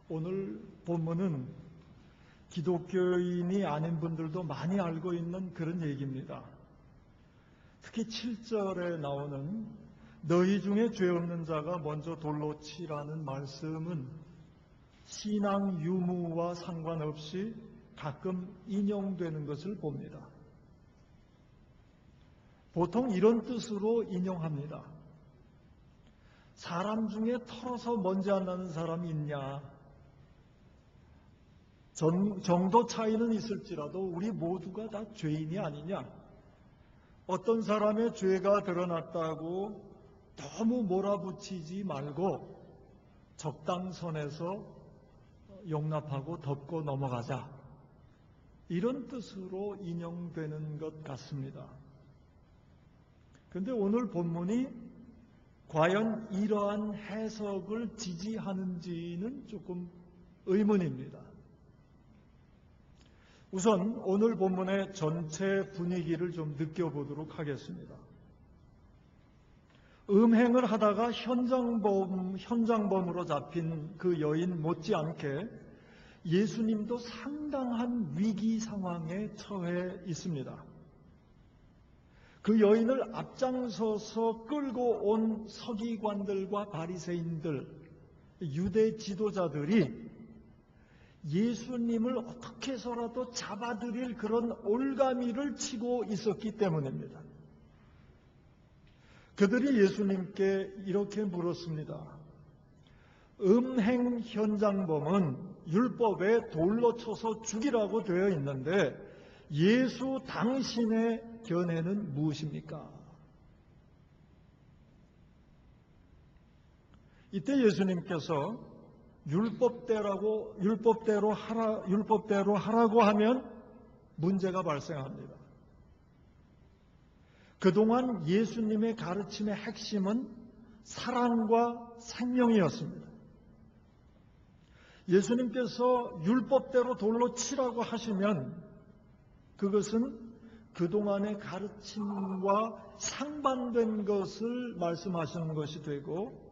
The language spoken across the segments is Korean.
오늘 본문은 기독교인이 아닌 분들도 많이 알고 있는 그런 얘기입니다. 특히 7절에 나오는 너희 중에 죄 없는 자가 먼저 돌로 치라는 말씀은 신앙 유무와 상관없이 가끔 인용되는 것을 봅니다. 보통 이런 뜻으로 인용합니다. 사람 중에 털어서 먼지 안 나는 사람이 있냐? 정도 차이는 있을지라도 우리 모두가 다 죄인이 아니냐? 어떤 사람의 죄가 드러났다고 너무 몰아붙이지 말고 적당선에서 용납하고 덮고 넘어가자. 이런 뜻으로 인용되는 것 같습니다. 그런데 오늘 본문이 과연 이러한 해석을 지지하는지는 조금 의문입니다. 우선 오늘 본문의 전체 분위기를 좀 느껴보도록 하겠습니다. 음행을 하다가 현장범으로 잡힌 그 여인 못지않게 예수님도 상당한 위기 상황에 처해 있습니다. 그 여인을 앞장서서 끌고 온 서기관들과 바리새인들, 유대 지도자들이 예수님을 어떻게 해서라도 잡아들일 그런 올가미를 치고 있었기 때문입니다. 그들이 예수님께 이렇게 물었습니다. 음행 현장범은 율법에 돌로 쳐서 죽이라고 되어 있는데 예수 당신의 견해는 무엇입니까? 이때 예수님께서 율법대로 하라고 하면 문제가 발생합니다. 그동안 예수님의 가르침의 핵심은 사랑과 생명이었습니다. 예수님께서 율법대로 돌로 치라고 하시면 그것은 그동안의 가르침과 상반된 것을 말씀하시는 것이 되고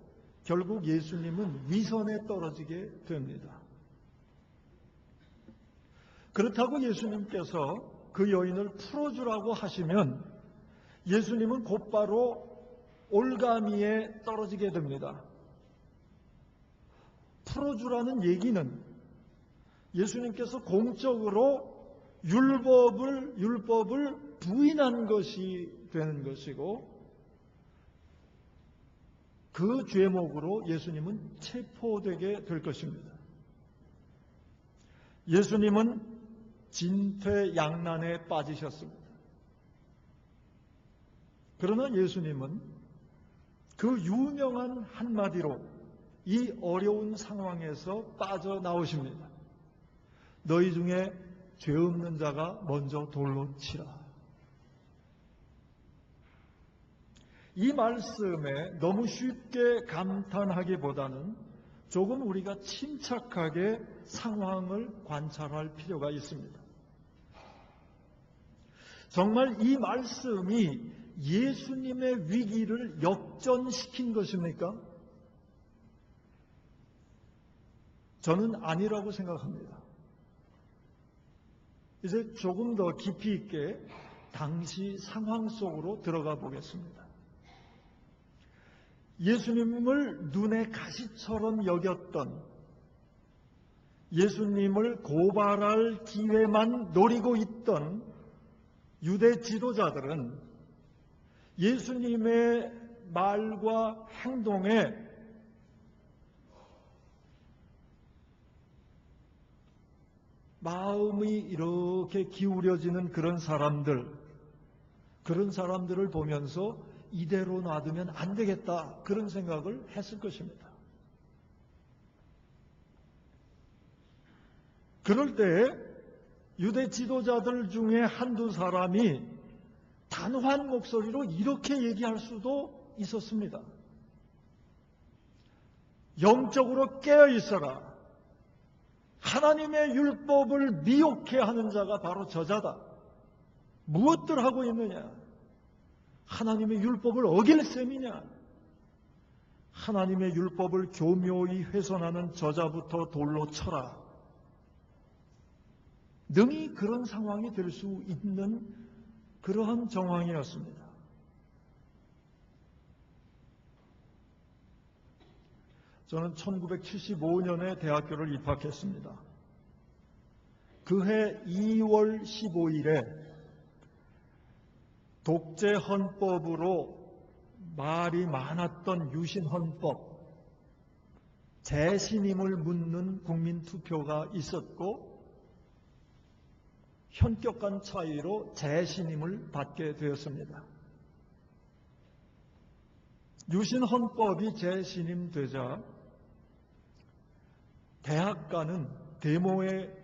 결국 예수님은 위선에 떨어지게 됩니다. 그렇다고 예수님께서 그 여인을 풀어주라고 하시면 예수님은 곧바로 올가미에 떨어지게 됩니다. 풀어주라는 얘기는 예수님께서 공적으로 율법을 부인한 것이 되는 것이고 그 죄목으로 예수님은 체포되게 될 것입니다. 예수님은 진퇴양난에 빠지셨습니다. 그러나 예수님은 그 유명한 한마디로 이 어려운 상황에서 빠져나오십니다. 너희 중에 죄 없는 자가 먼저 돌로 치라. 이 말씀에 너무 쉽게 감탄하기보다는 조금 우리가 침착하게 상황을 관찰할 필요가 있습니다. 정말 이 말씀이 예수님의 위기를 역전시킨 것입니까? 저는 아니라고 생각합니다. 이제 조금 더 깊이 있게 당시 상황 속으로 들어가 보겠습니다. 예수님을 눈의 가시처럼 여겼던, 예수님을 고발할 기회만 노리고 있던 유대 지도자들은 예수님의 말과 행동에 마음이 이렇게 기울여지는 그런 사람들을 보면서 이대로 놔두면 안 되겠다, 그런 생각을 했을 것입니다. 그럴 때 유대 지도자들 중에 한두 사람이 단호한 목소리로 이렇게 얘기할 수도 있었습니다. 영적으로 깨어 있어라. 하나님의 율법을 미혹해 하는 자가 바로 저자다. 무엇들 하고 있느냐? 하나님의 율법을 어길 셈이냐? 하나님의 율법을 교묘히 훼손하는 저자부터 돌로 쳐라. 능히 그런 상황이 될 수 있는 그러한 정황이었습니다. 저는 1975년에 대학교를 입학했습니다. 그해 2월 15일에 독재헌법으로 말이 많았던 유신헌법, 재신임을 묻는 국민투표가 있었고 현격한 차이로 재신임을 받게 되었습니다. 유신헌법이 재신임되자 대학가는 데모의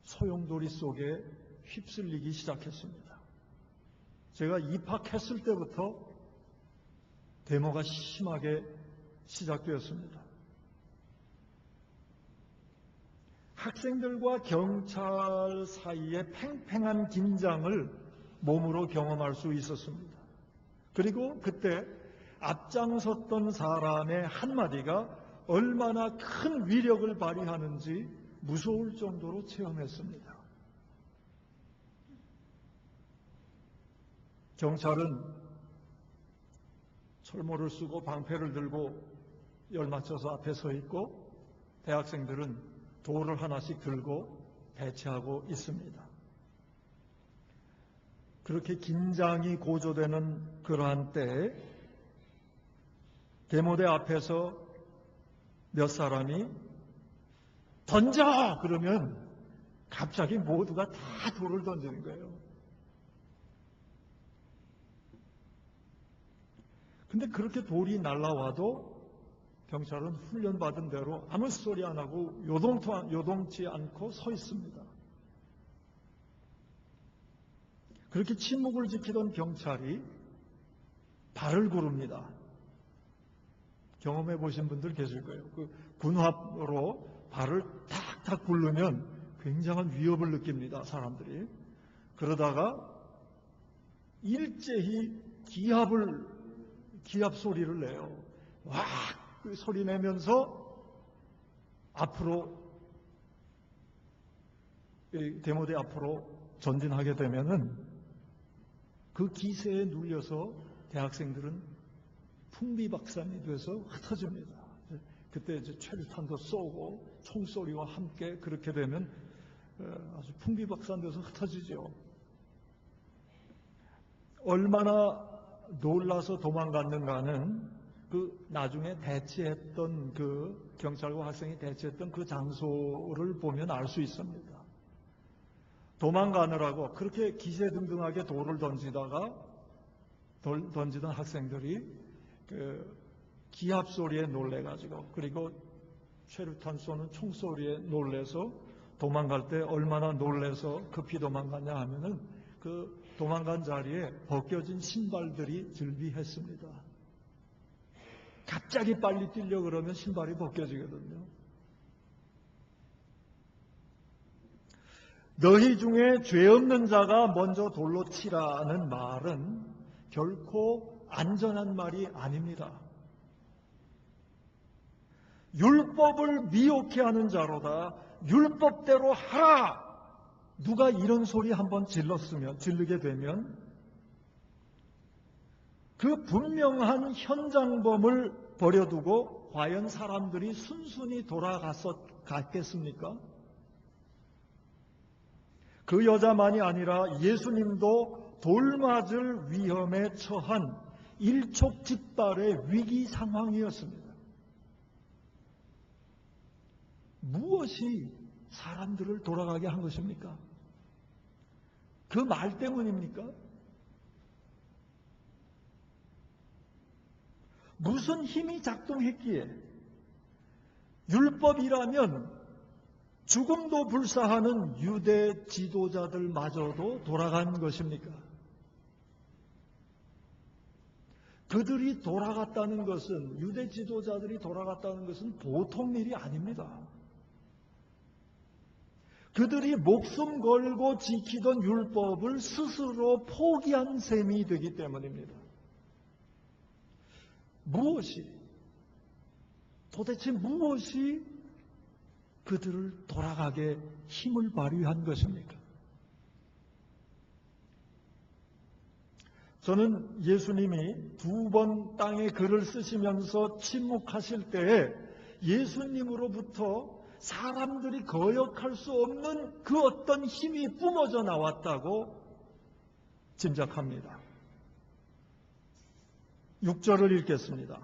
소용돌이 속에 휩쓸리기 시작했습니다. 제가 입학했을 때부터 데모가 심하게 시작되었습니다. 학생들과 경찰 사이에 팽팽한 긴장을 몸으로 경험할 수 있었습니다. 그리고 그때 앞장섰던 사람의 한마디가 얼마나 큰 위력을 발휘하는지 무서울 정도로 체험했습니다. 경찰은 철모를 쓰고 방패를 들고 열맞춰서 앞에 서 있고 대학생들은 돌을 하나씩 들고 대치하고 있습니다. 그렇게 긴장이 고조되는 그러한 때에 데모대 앞에서 몇 사람이 던져! 그러면 갑자기 모두가 다 돌을 던지는 거예요. 근데 그렇게 돌이 날아와도 경찰은 훈련받은 대로 아무 소리 안 하고 요동치 않고 서 있습니다. 그렇게 침묵을 지키던 경찰이 발을 구릅니다. 경험해 보신 분들 계실 거예요. 그 군합으로 발을 탁탁 굴르면 굉장한 위협을 느낍니다, 사람들이. 그러다가 일제히 기합 소리를 내요. 와! 그 소리 내면서 앞으로, 데모대 앞으로 전진하게 되면은 그 기세에 눌려서 대학생들은 풍비박산이 돼서 흩어집니다. 그때 이제 최루탄도 쏘고 총소리와 함께 그렇게 되면 아주 풍비박산돼서 흩어지죠. 얼마나 놀라서 도망갔는가는 그 나중에 대치했던 그 경찰과 학생이 대치했던 그 장소를 보면 알 수 있습니다. 도망가느라고 그렇게 기세등등하게 돌을 던지던 학생들이 그 기합 소리에 놀래가지고 그리고 최루탄 쏘는 총소리에 놀래서 도망갈 때 얼마나 놀래서 급히 도망갔냐 하면은 그 도망간 자리에 벗겨진 신발들이 즐비했습니다. 갑자기 빨리 뛰려고 그러면 신발이 벗겨지거든요. 너희 중에 죄 없는 자가 먼저 돌로 치라는 말은 결코 안전한 말이 아닙니다. 율법을 미혹해 하는 자로다. 율법대로 하라. 누가 이런 소리 한번 지르게 되면 그 분명한 현장범을 버려두고 과연 사람들이 순순히 돌아갔겠습니까? 그 여자만이 아니라 예수님도 돌맞을 위험에 처한 일촉즉발의 위기 상황이었습니다. 무엇이 사람들을 돌아가게 한 것입니까? 그 말 때문입니까? 무슨 힘이 작동했기에 율법이라면 죽음도 불사하는 유대 지도자들마저도 돌아간 것입니까? 그들이 돌아갔다는 것은, 유대 지도자들이 돌아갔다는 것은 보통 일이 아닙니다. 그들이 목숨 걸고 지키던 율법을 스스로 포기한 셈이 되기 때문입니다. 무엇이 도대체 무엇이 그들을 돌아가게 힘을 발휘한 것입니까? 저는 예수님이 2번 땅에 글을 쓰시면서 침묵하실 때에 예수님으로부터 사람들이 거역할 수 없는 그 어떤 힘이 뿜어져 나왔다고 짐작합니다. 6절을 읽겠습니다.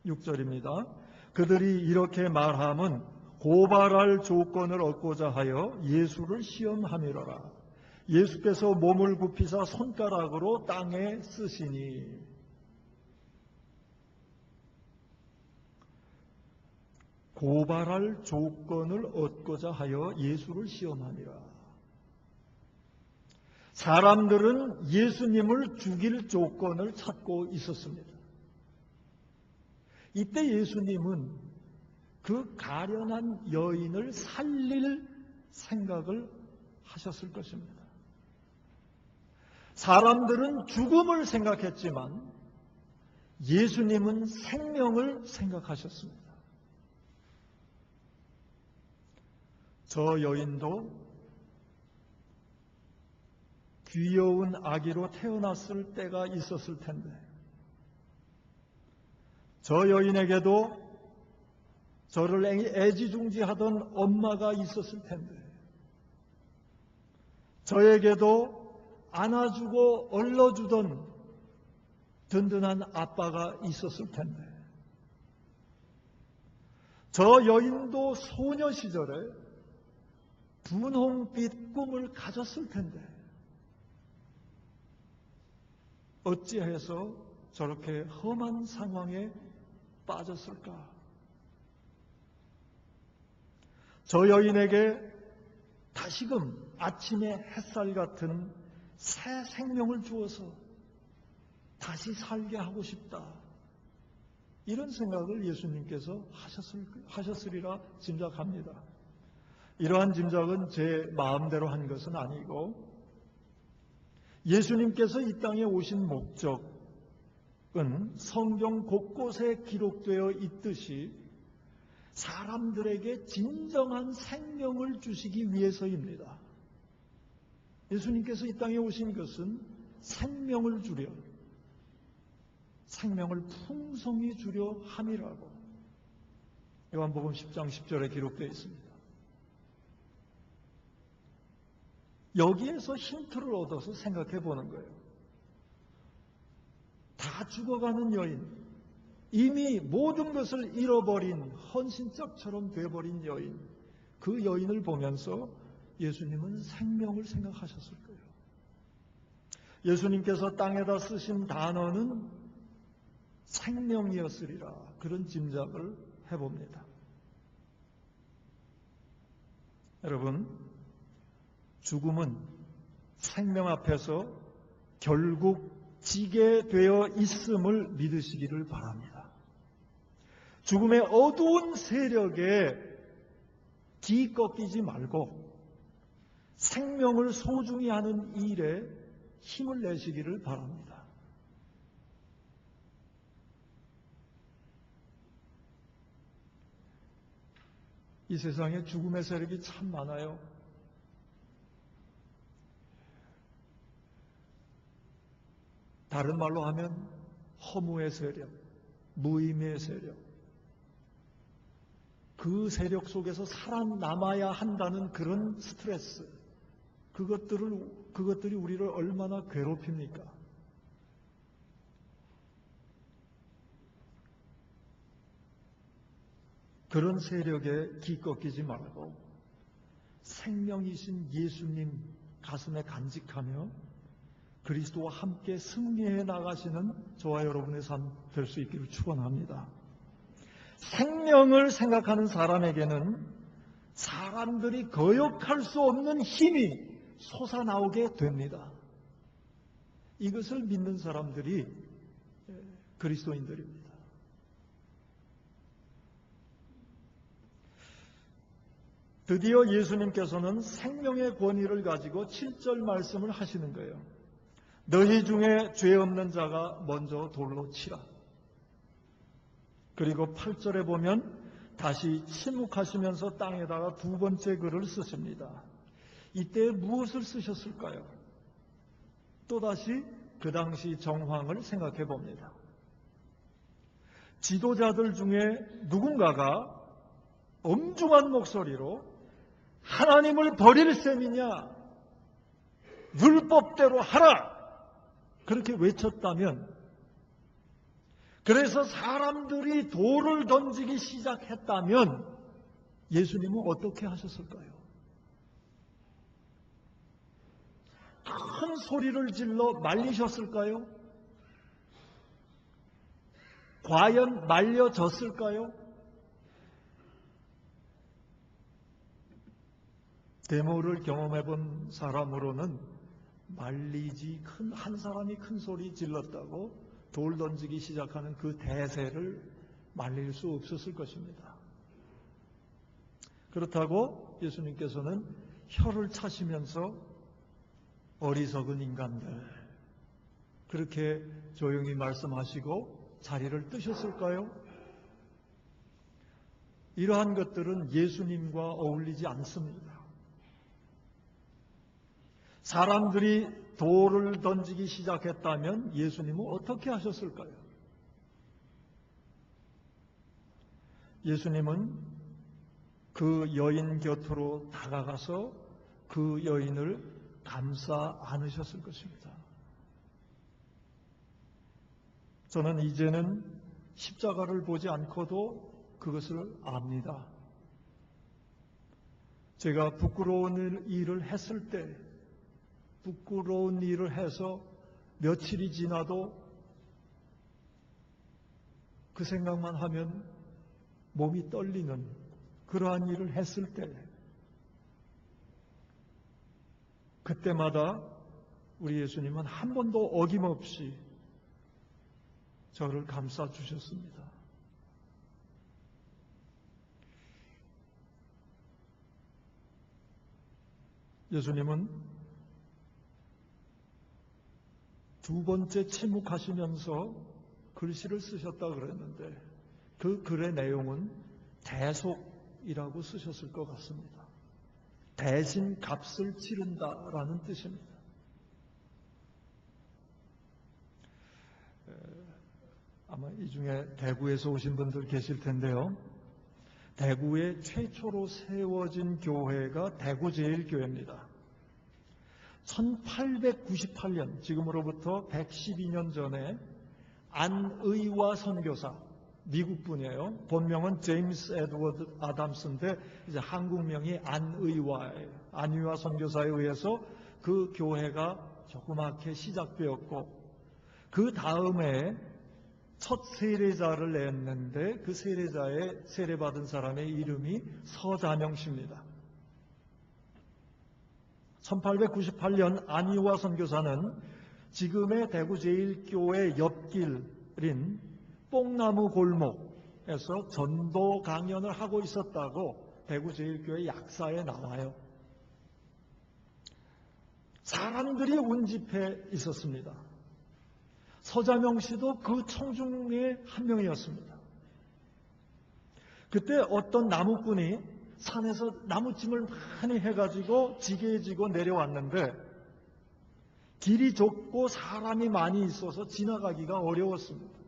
6절입니다. 그들이 이렇게 말함은 고발할 조건을 얻고자 하여 예수를 시험함이로라. 예수께서 몸을 굽히사 손가락으로 땅에 쓰시니. 고발할 조건을 얻고자 하여 예수를 시험함이라. 사람들은 예수님을 죽일 조건을 찾고 있었습니다. 이때 예수님은 그 가련한 여인을 살릴 생각을 하셨을 것입니다. 사람들은 죽음을 생각했지만 예수님은 생명을 생각하셨습니다. 저 여인도 귀여운 아기로 태어났을 때가 있었을 텐데, 저 여인에게도 저를 애지중지하던 엄마가 있었을 텐데, 저에게도 안아주고 얼러주던 든든한 아빠가 있었을 텐데, 저 여인도 소녀 시절에 분홍빛 꿈을 가졌을 텐데 어찌해서 저렇게 험한 상황에 빠졌을까? 저 여인에게 다시금 아침의 햇살 같은 새 생명을 주어서 다시 살게 하고 싶다. 이런 생각을 예수님께서 하셨으리라 짐작합니다. 이러한 짐작은 제 마음대로 한 것은 아니고, 예수님께서 이 땅에 오신 목적은 성경 곳곳에 기록되어 있듯이 사람들에게 진정한 생명을 주시기 위해서입니다. 예수님께서 이 땅에 오신 것은 생명을 주려, 생명을 풍성히 주려 함이라고 요한복음 10장 10절에 기록되어 있습니다. 여기에서 힌트를 얻어서 생각해 보는 거예요. 다 죽어가는 여인, 이미 모든 것을 잃어버린 헌신짝처럼 돼버린 여인, 그 여인을 보면서 예수님은 생명을 생각하셨을 거예요. 예수님께서 땅에다 쓰신 단어는 생명이었으리라, 그런 짐작을 해봅니다. 여러분, 죽음은 생명 앞에서 결국 지게 되어 있음을 믿으시기를 바랍니다. 죽음의 어두운 세력에 기꺾이지 말고 생명을 소중히 하는 일에 힘을 내시기를 바랍니다. 이 세상에 죽음의 세력이 참 많아요. 다른 말로 하면 허무의 세력, 무의미의 세력, 그 세력 속에서 살아남아야 한다는 그런 스트레스, 그것들이 우리를 얼마나 괴롭힙니까? 그런 세력에 기꺾이지 말고 생명이신 예수님 가슴에 간직하며 그리스도와 함께 승리해 나가시는 저와 여러분의 삶 될 수 있기를 축원합니다. 생명을 생각하는 사람에게는 사람들이 거역할 수 없는 힘이 솟아나오게 됩니다. 이것을 믿는 사람들이 그리스도인들입니다. 드디어 예수님께서는 생명의 권위를 가지고 7절 말씀을 하시는 거예요. 너희 중에 죄 없는 자가 먼저 돌로 치라. 그리고 8절에 보면 다시 침묵하시면서 땅에다가 두 번째 글을 쓰십니다. 이때 무엇을 쓰셨을까요? 또다시 그 당시 정황을 생각해 봅니다. 지도자들 중에 누군가가 엄중한 목소리로 하나님을 버릴 셈이냐, 율법대로 하라, 그렇게 외쳤다면, 그래서 사람들이 돌을 던지기 시작했다면 예수님은 어떻게 하셨을까요? 큰 소리를 질러 말리셨을까요? 과연 말려졌을까요? 데모를 경험해 본 사람으로는 말리지 한 사람이 큰 소리 질렀다고 돌 던지기 시작하는 그 대세를 말릴 수 없었을 것입니다. 그렇다고 예수님께서는 혀를 차시면서 어리석은 인간들, 그렇게 조용히 말씀하시고 자리를 뜨셨을까요? 이러한 것들은 예수님과 어울리지 않습니다. 사람들이 돌을 던지기 시작했다면 예수님은 어떻게 하셨을까요? 예수님은 그 여인 곁으로 다가가서 그 여인을 감싸 안으셨을 것입니다. 저는 이제는 십자가를 보지 않고도 그것을 압니다. 제가 부끄러운 일을 했을 때, 부끄러운 일을 해서 며칠이 지나도 그 생각만 하면 몸이 떨리는 그러한 일을 했을 때, 그때마다 우리 예수님은 한 번도 어김없이 저를 감싸 주셨습니다. 예수님은 두 번째 침묵하시면서 글씨를 쓰셨다 그랬는데 그 글의 내용은 대속이라고 쓰셨을 것 같습니다. 대신 값을 치른다라는 뜻입니다. 아마 이 중에 대구에서 오신 분들 계실 텐데요. 대구에 최초로 세워진 교회가 대구제일교회입니다. 1898년, 지금으로부터 112년 전에 안의화 선교사, 미국 분이에요. 본명은 제임스 에드워드 아담스인데 이제 한국명이 안의화예요. 안의화 선교사에 의해서 그 교회가 조그맣게 시작되었고, 그 다음에 첫 세례자를 냈는데 그 세례자의 세례받은 사람의 이름이 서자명 씨입니다. 1898년 안의화 선교사는 지금의 대구제일교회 옆길인 뽕나무 골목에서 전도 강연을 하고 있었다고 대구제일교회 약사에 나와요. 사람들이 운집해 있었습니다. 서자명 씨도 그 청중의 한 명이었습니다. 그때 어떤 나무꾼이 산에서 나무찜을 많이 해가지고 지게에 지고 내려왔는데 길이 좁고 사람이 많이 있어서 지나가기가 어려웠습니다.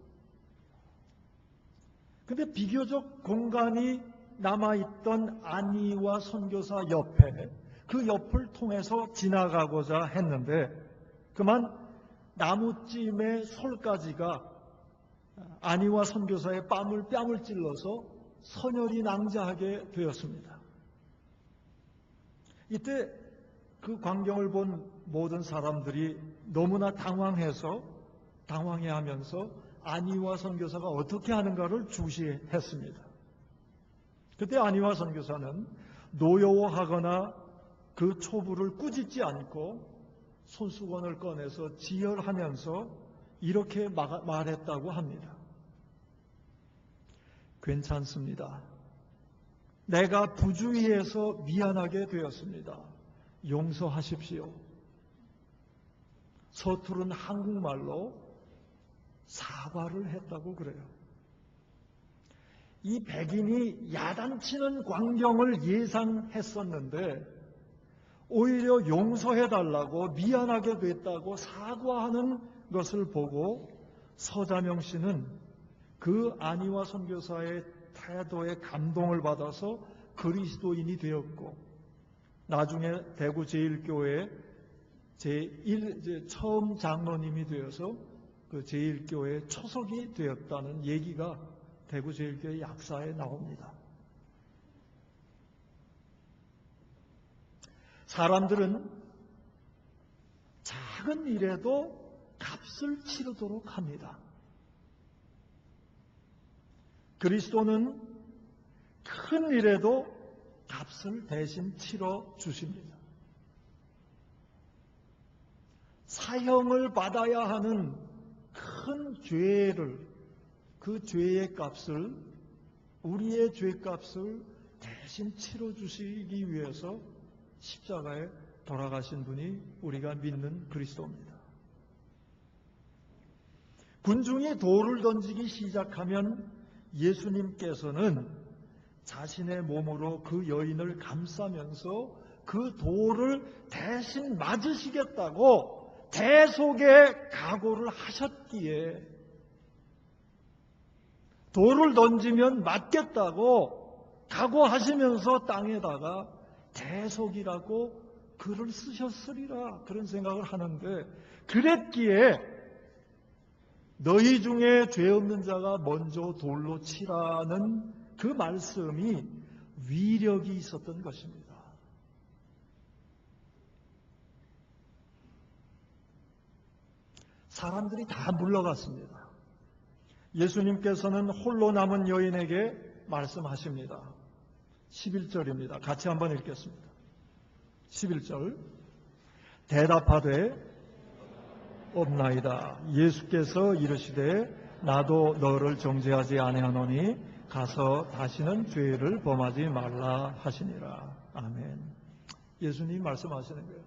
근데 비교적 공간이 남아있던 안의화 선교사 옆에 그 옆을 통해서 지나가고자 했는데 그만 나무찜의 솔가지가 안의화 선교사의 뺨을 찔러서 선혈이 낭자하게 되었습니다. 이때 그 광경을 본 모든 사람들이 너무나 당황해하면서 안의화 선교사가 어떻게 하는가를 주시했습니다. 그때 안의화 선교사는 노여워하거나 그 초부를 꾸짖지 않고 손수건을 꺼내서 지혈하면서 이렇게 말했다고 합니다. 괜찮습니다. 내가 부주의해서 미안하게 되었습니다. 용서하십시오. 서투른 한국말로 사과를 했다고 그래요. 이 백인이 야단치는 광경을 예상했었는데 오히려 용서해달라고 미안하게 됐다고 사과하는 것을 보고 서자명 씨는 그 안희화 선교사의 태도에 감동을 받아서 그리스도인이 되었고 나중에 대구 제1교회 처음 장로님이 되어서 그 제1교회 초석이 되었다는 얘기가 대구 제1교회 약사에 나옵니다. 사람들은 작은 일에도 값을 치르도록 합니다. 그리스도는 큰 일에도 값을 대신 치러 주십니다. 사형을 받아야 하는 큰 죄를, 그 죄의 값을, 우리의 죄값을 대신 치러 주시기 위해서 십자가에 돌아가신 분이 우리가 믿는 그리스도입니다. 군중이 돌을 던지기 시작하면 예수님께서는 자신의 몸으로 그 여인을 감싸면서 그 돌을 대신 맞으시겠다고 대속의 각오를 하셨기에 돌을 던지면 맞겠다고 각오하시면서 땅에다가 대속이라고 글을 쓰셨으리라 그런 생각을 하는데 그랬기에 너희 중에 죄 없는 자가 먼저 돌로 치라는 그 말씀이 위력이 있었던 것입니다. 사람들이 다 물러갔습니다. 예수님께서는 홀로 남은 여인에게 말씀하십니다. 11절입니다. 같이 한번 읽겠습니다. 11절 대답하되 없나이다. 예수께서 이르시되 나도 너를 정죄하지 아니하노니 가서 다시는 죄를 범하지 말라 하시니라. 아멘. 예수님이 말씀하시는 거예요.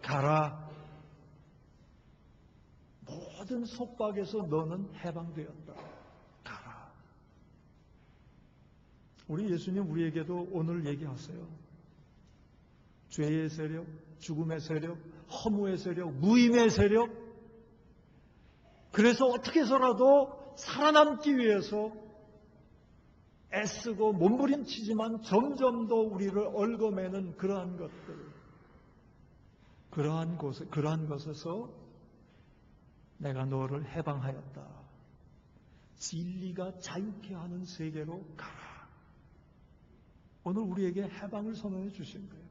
가라. 모든 속박에서 너는 해방되었다. 가라. 우리 예수님 우리에게도 오늘 얘기하세요. 죄의 세력, 죽음의 세력, 허무의 세력, 무임의 세력. 그래서 어떻게 해서라도 살아남기 위해서 애쓰고 몸부림치지만 점점 더 우리를 얽어매는 그러한 것들, 그러한 것에서 내가 너를 해방하였다. 진리가 자유케 하는 세계로 가라. 오늘 우리에게 해방을 선언해 주신 거예요.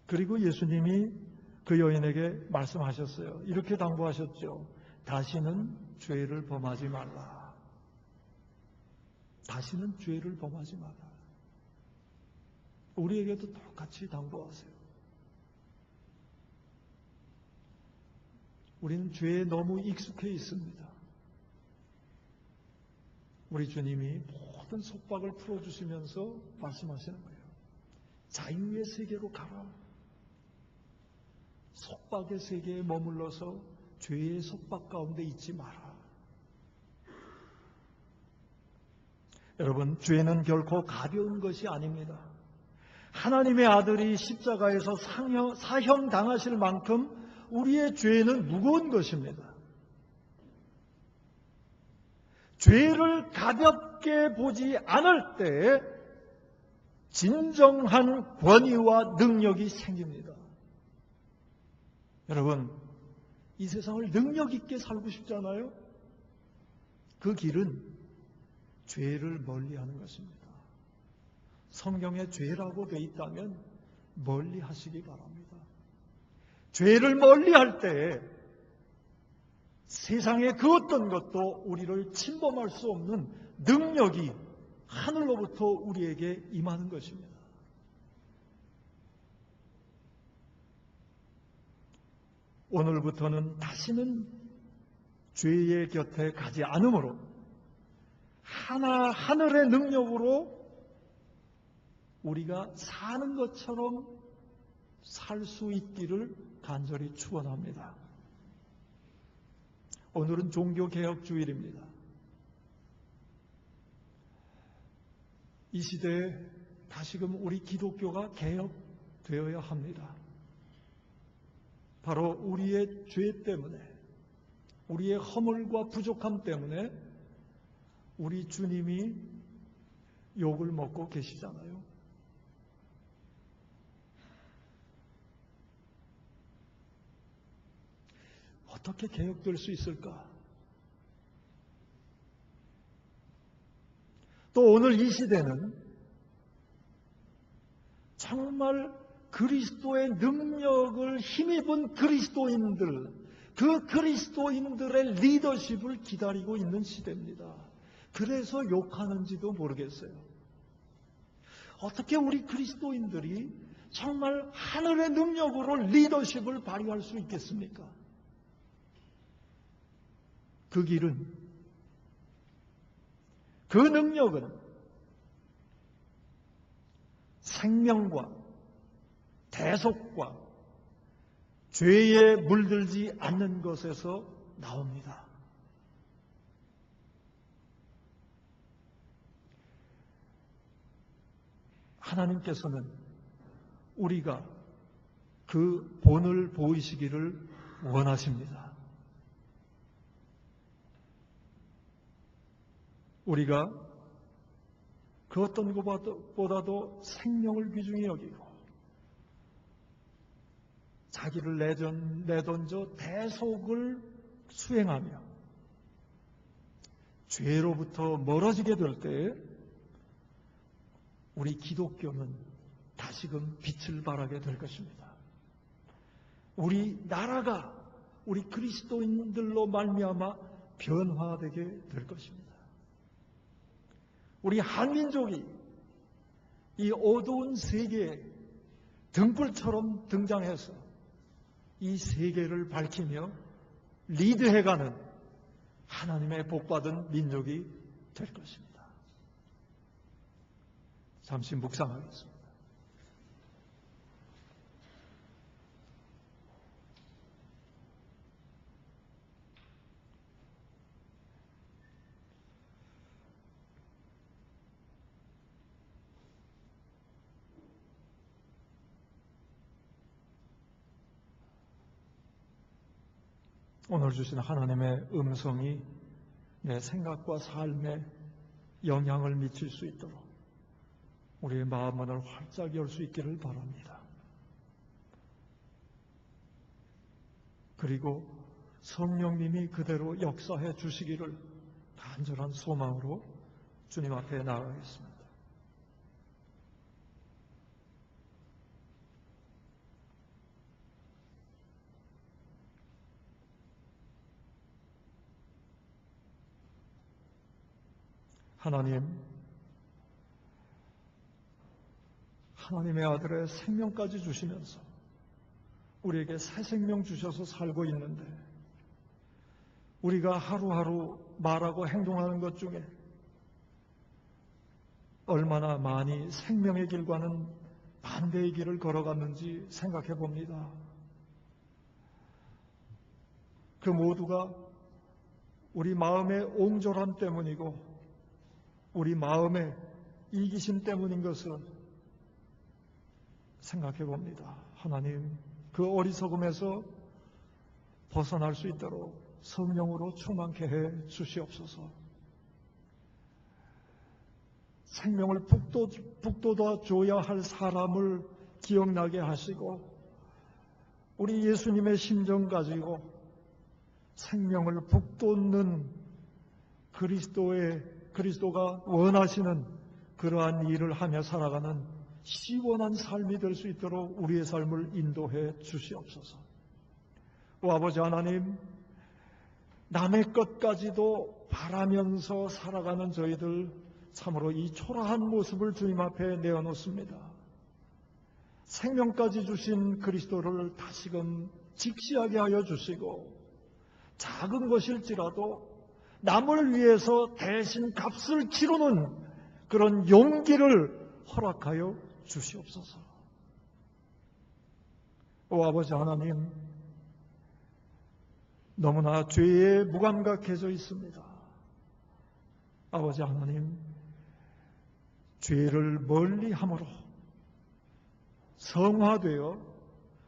그리고 예수님이 그 여인에게 말씀하셨어요. 이렇게 당부하셨죠. 다시는 죄를 범하지 말라. 다시는 죄를 범하지 말라. 우리에게도 똑같이 당부하세요. 우리는 죄에 너무 익숙해 있습니다. 우리 주님이 모든 속박을 풀어주시면서 말씀하시는 거예요. 자유의 세계로 가라. 속박의 세계에 머물러서 죄의 속박 가운데 있지 마라. 여러분, 죄는 결코 가벼운 것이 아닙니다. 하나님의 아들이 십자가에서 사형 당하실 만큼 우리의 죄는 무거운 것입니다. 죄를 가볍게 보지 않을 때 진정한 권위와 능력이 생깁니다. 여러분, 이 세상을 능력 있게 살고 싶잖아요? 그 길은 죄를 멀리하는 것입니다. 성경에 죄라고 되어 있다면 멀리 하시기 바랍니다. 죄를 멀리할 때 세상의 그 어떤 것도 우리를 침범할 수 없는 능력이 하늘로부터 우리에게 임하는 것입니다. 오늘부터는 다시는 죄의 곁에 가지 않으므로 하늘의 능력으로 우리가 사는 것처럼 살 수 있기를 간절히 축원합니다. 오늘은 종교개혁주일입니다. 이 시대에 다시금 우리 기독교가 개혁되어야 합니다. 바로 우리의 죄 때문에, 우리의 허물과 부족함 때문에 우리 주님이 욕을 먹고 계시잖아요. 어떻게 개혁될 수 있을까? 또 오늘 이 시대는 정말 그리스도의 능력을 힘입은 그리스도인들, 그 그리스도인들의 리더십을 기다리고 있는 시대입니다. 그래서 욕하는지도 모르겠어요. 어떻게 우리 그리스도인들이 정말 하늘의 능력으로 리더십을 발휘할 수 있겠습니까? 그 길은, 그 능력은 생명과 대속과 죄에 물들지 않는 것에서 나옵니다. 하나님께서는 우리가 그 본을 보이시기를 원하십니다. 우리가 그 어떤 것보다도 생명을 귀중히 여기고 자기를 내던져 대속을 수행하며 죄로부터 멀어지게 될 때에 우리 기독교는 다시금 빛을 발하게 될 것입니다. 우리 나라가 우리 그리스도인들로 말미암아 변화되게 될 것입니다. 우리 한민족이 이 어두운 세계에 등불처럼 등장해서 이 세계를 밝히며 리드해가는 하나님의 복받은 민족이 될 것입니다. 잠시 묵상하겠습니다. 오늘 주신 하나님의 음성이 내 생각과 삶에 영향을 미칠 수 있도록 우리의 마음문을 활짝 열 수 있기를 바랍니다. 그리고 성령님이 그대로 역사해 주시기를 간절한 소망으로 주님 앞에 나아가겠습니다. 하나님의 아들의 생명까지 주시면서 우리에게 새 생명 주셔서 살고 있는데 우리가 하루하루 말하고 행동하는 것 중에 얼마나 많이 생명의 길과는 반대의 길을 걸어갔는지 생각해 봅니다. 그 모두가 우리 마음의 옹졸함 때문이고 우리 마음의 이기심 때문인 것을 생각해 봅니다. 하나님, 그 어리석음에서 벗어날 수 있도록 성령으로 충만케 해 주시옵소서. 생명을 북돋아 줘야 할 사람을 기억나게 하시고 우리 예수님의 심정 가지고 생명을 북돋는 그리스도가 원하시는 그러한 일을 하며 살아가는 시원한 삶이 될 수 있도록 우리의 삶을 인도해 주시옵소서. 오 아버지 하나님, 남의 것까지도 바라면서 살아가는 저희들 참으로 이 초라한 모습을 주님 앞에 내어놓습니다. 생명까지 주신 그리스도를 다시금 직시하게 하여 주시고 작은 것일지라도 남을 위해서 대신 값을 치르는 그런 용기를 허락하여 주시옵소서. 오 아버지 하나님, 너무나 죄에 무감각해져 있습니다. 아버지 하나님, 죄를 멀리함으로 성화되어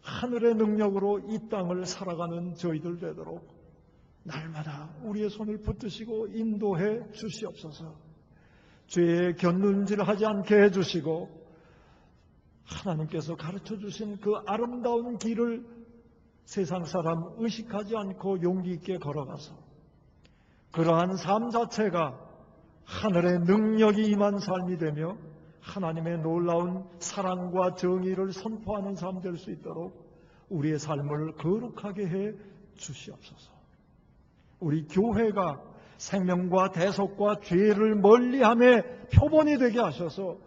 하늘의 능력으로 이 땅을 살아가는 저희들 되도록 날마다 우리의 손을 붙드시고 인도해 주시옵소서. 죄에 곁눈질하지 않게 해주시고 하나님께서 가르쳐 주신 그 아름다운 길을 세상 사람 의식하지 않고 용기 있게 걸어가서 그러한 삶 자체가 하늘의 능력이 임한 삶이 되며 하나님의 놀라운 사랑과 정의를 선포하는 삶 될 수 있도록 우리의 삶을 거룩하게 해 주시옵소서. 우리 교회가 생명과 대속과 죄를 멀리함의 표본이 되게 하셔서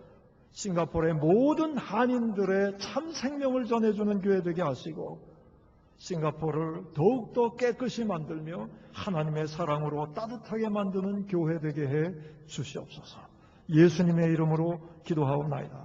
싱가포르의 모든 한인들의 참 생명을 전해주는 교회 되게 하시고 싱가포르를 더욱더 깨끗이 만들며 하나님의 사랑으로 따뜻하게 만드는 교회 되게 해 주시옵소서. 예수님의 이름으로 기도하옵나이다.